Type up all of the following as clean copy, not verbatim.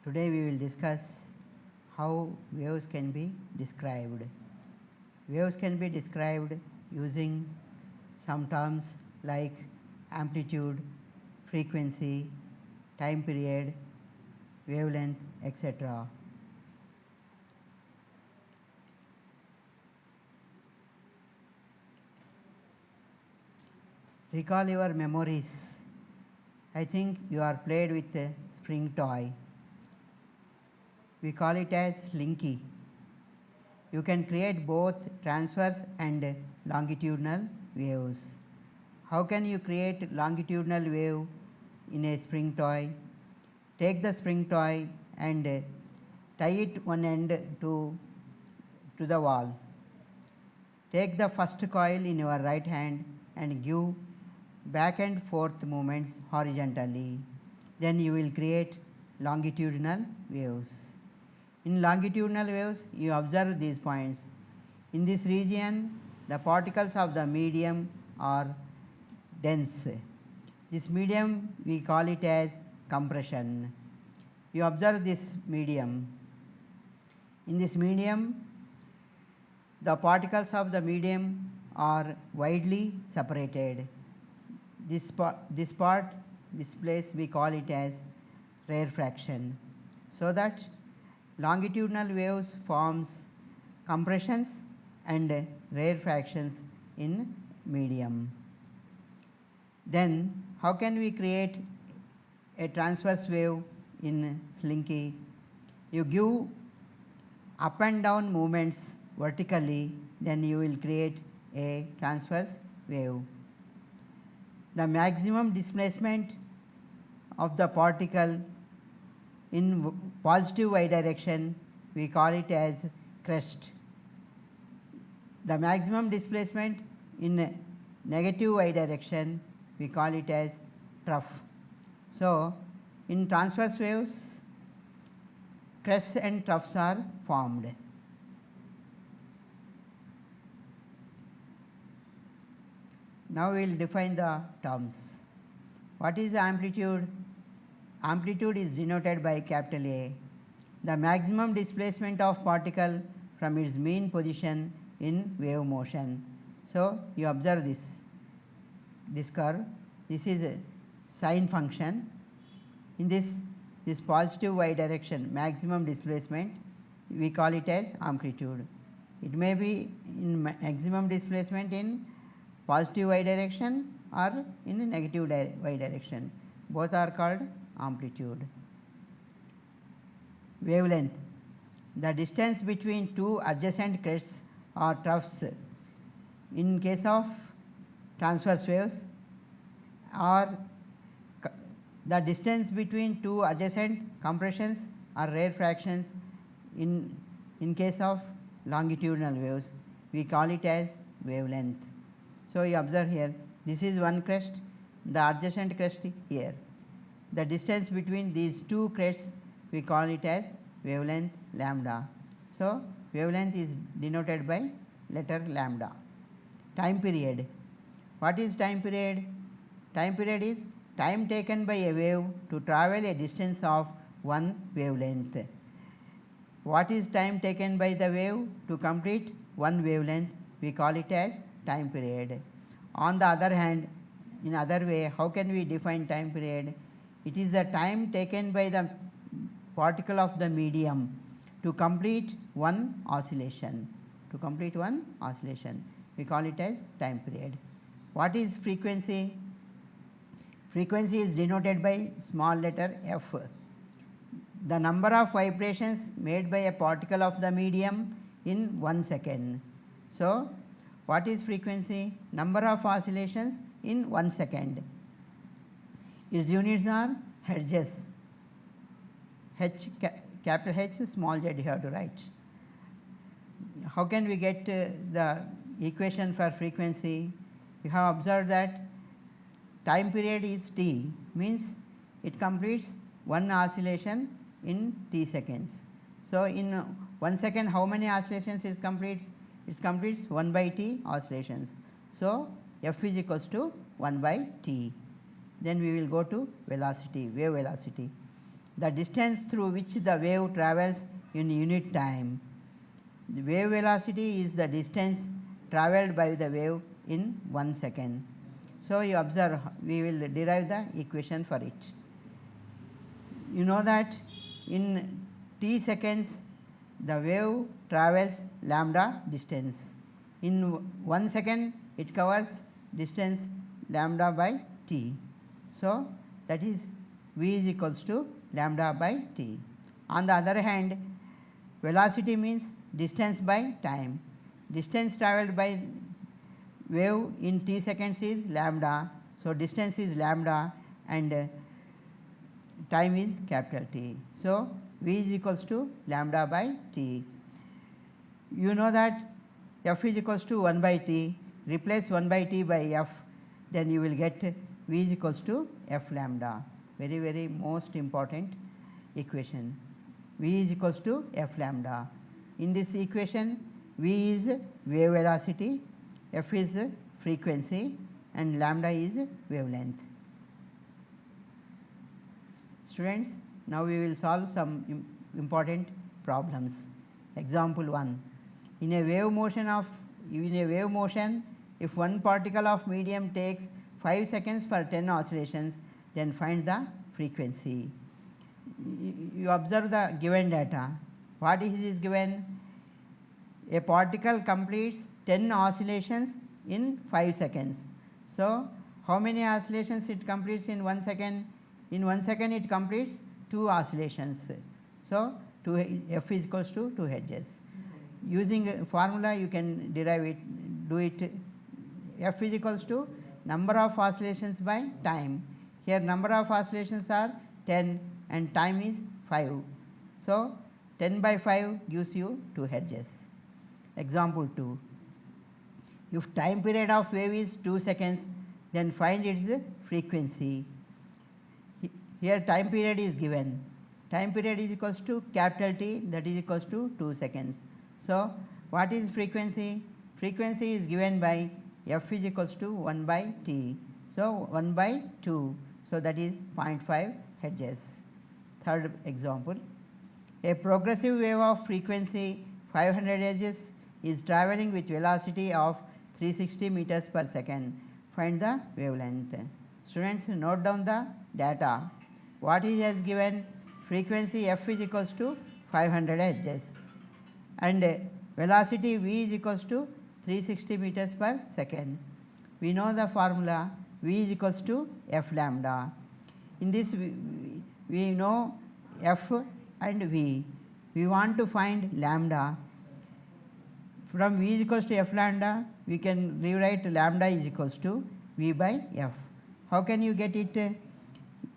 Today we will discuss how waves can be described. Waves can be described using some terms like amplitude, frequency, time period, wavelength, etc. Recall your memories. I think you are played with a spring toy. We call it as slinky. You can create both transverse and longitudinal waves. How can you create longitudinal wave in a spring toy? Take the spring toy and tie it one end to the wall. Take the first coil in your right hand and give back and forth movements horizontally. Then you will create longitudinal waves. In longitudinal waves, you observe these points. In this region, the particles of the medium are dense. This medium we call it as compression. You observe this medium. In this medium, the particles of the medium are widely separated. This place we call it as rarefaction. So that longitudinal waves forms compressions and rarefactions in medium. Then how can we create a transverse wave in slinky? You give up and down movements vertically, then you will create a transverse wave. The maximum displacement of the particle in positive y direction, we call it as crest. The maximum displacement in negative y direction, we call it as trough. So, in transverse waves, crests and troughs are formed. Now we will define the terms. What is the amplitude? Amplitude is denoted by capital A, the maximum displacement of particle from its mean position in wave motion. So, you observe this curve. This is a sine function. In this positive y direction maximum displacement, we call it as amplitude. It may be in maximum displacement in positive y direction or in a negative y direction. Both are called amplitude. Wavelength, the distance between two adjacent crests or troughs in case of transverse waves, or the distance between two adjacent compressions or rarefactions in case of longitudinal waves, we call it as wavelength. So, you observe here, this is one crest, the adjacent crest here. The distance between these two crests, we call it as wavelength lambda. So, wavelength is denoted by letter lambda. Time period. What is time period? Time period is time taken by a wave to travel a distance of one wavelength. What is time taken by the wave to complete one wavelength? We call it as time period. On the other hand, in other way, how can we define time period? It is the time taken by the particle of the medium to complete one oscillation. To complete one oscillation, we call it as time period. What is frequency? Frequency is denoted by small letter f. The number of vibrations made by a particle of the medium in 1 second. So, what is frequency? Number of oscillations in 1 second. Its units are hertz. Capital H, small z you have to write. How can we get the equation for frequency? You have observed that time period is t, means it completes one oscillation in t seconds. So, in 1 second how many oscillations it completes? It completes 1 by t oscillations. So, f is equals to 1 by t. Then we will go to velocity, wave velocity. the distance through which the wave travels in unit time. The wave velocity is the distance travelled by the wave in 1 second. So, you observe, we will derive the equation for it. You know that in t seconds the wave travels lambda distance. In 1 second it covers distance lambda by t. So, that is v is equals to lambda by t. On the other hand, velocity means distance by time. Distance travelled by wave in t seconds is lambda. So, distance is lambda and time is capital T. So, v is equals to lambda by t. You know that f is equals to 1 by t, replace 1 by t by f, then you will get v is equals to f lambda, very most important equation. V is equals to f lambda. In this equation, v is wave velocity, f is frequency and lambda is wavelength. Students, now we will solve some important problems. Example 1. In a wave motion, if one particle of medium takes 5 seconds for 10 oscillations, then find the frequency. You observe the given data. What is given? A particle completes 10 oscillations in 5 seconds. So, how many oscillations it completes in 1 second? In 1 second it completes 2 oscillations. So, f is equals to 2 hertz. Using a formula you can derive it, do it. F is equals to number of oscillations by time. Here number of oscillations are 10 and time is 5. So, 10 by 5 gives you 2 hertz. Example 2. If time period of wave is 2 seconds, then find its frequency. Here time period is given. Time period is equals to capital T, that is equals to 2 seconds. So, what is frequency? Frequency is given by f is equals to 1 by t. So, 1 by 2. So, that is 0.5 hertz. Third example. A progressive wave of frequency 500 hertz is travelling with velocity of 360 meters per second. Find the wavelength. Students, note down the data. What is has given? Frequency f is equals to 500 hertz and velocity v is equals to 360 meters per second. We know the formula, v is equals to f lambda. In this we know f and v. We want to find lambda. From v is equals to f lambda, we can rewrite lambda is equals to v by f. How can you get it?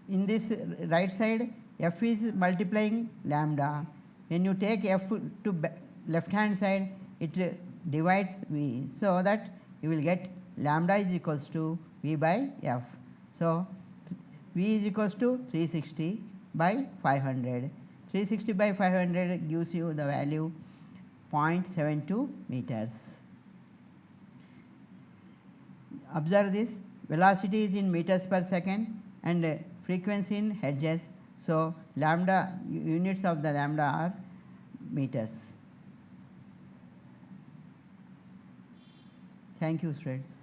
In this right side, f is multiplying lambda. When you take f to left hand side, it divides v. So, that you will get lambda is equals to v by f. So, v is equals to 360 by 500. 360 by 500 gives you the value 0.72 meters. Observe this, velocity is in meters per second and frequency in hertz. So, lambda units of the lambda are meters. Thank you, students.